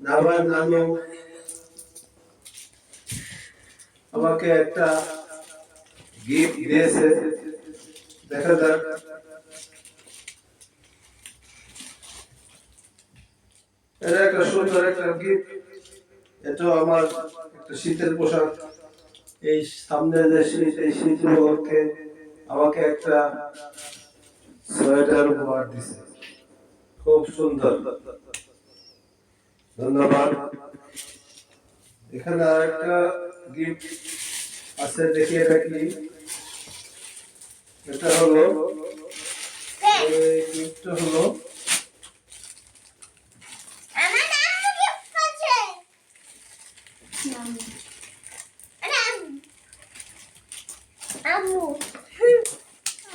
নাবার নানু আমাকে একটা গিফট দিয়েছে। দেখা যাক। এটা একটা সুন্দর একটা গিফট। এটা আমার একটা শীতের পোশাক। এই সামনে যে শীত, এই শীত উপলক্ষে আমাকে একটা সোয়েটার উপহার দিয়েছে। খুব সুন্দর, ধন্যবাদ। এখানে আরেকটা গিফট আছে, দেখি এটা কি। এটা হলো এই গিফটটা হলো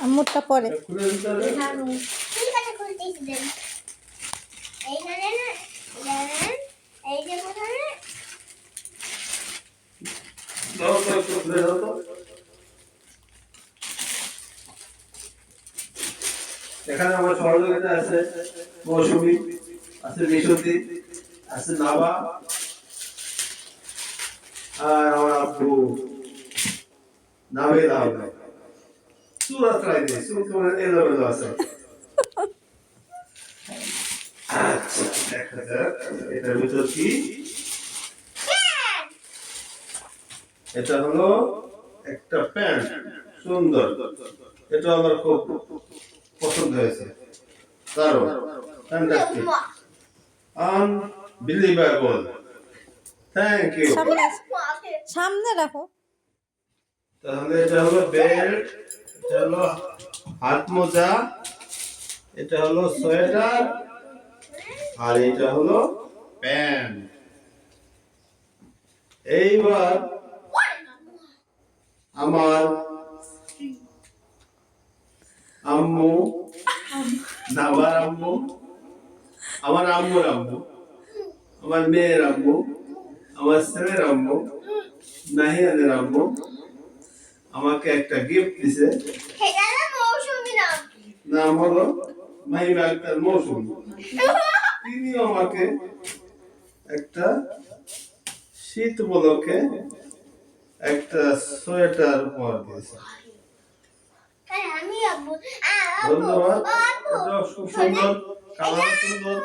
আম্মুরটা পরে এখানে আমার সহযোগিতা আছে মৌসুমী, আছে মিশতি, আছে নাবা, আর আমার আব্বু নামে লাভ সুরা ট্রাই দিই, সুরা এলোমেলো আছে। আচ্ছা, দেখা যাক এটার ভিতর কি। এটা হলো একটা প্যান্ট, সুন্দর। এটা আমার খুব পছন্দ হয়েছে, দারুণ, ফ্যান্টাস্টিক, আনবিলিভেবল। Thank you. সামনে রাখো। তাহলে এটা হলো বেল্ট, এটা হলো হাত মোজা, এটা হলো সোয়েটার, আর এটা হলো প্যান্ট। এইবার আমার আম্মু, নাবার আম্মু, আমার আম্মুর আম্মু, আমার মেয়ের আম্মু, আমার ছেলের আম্মু, নাহিয়াদের আম্মু আমাকে একটা গিফট দিছে। নাম হলো মাহিমা আক্তার মৌসুমী। তিনি আমাকে একটা শীত উপলক্ষে একটা সোয়েটার উপহার দিয়েছে। ধন্যবাদ। এটা খুব সুন্দর, কালার সুন্দর।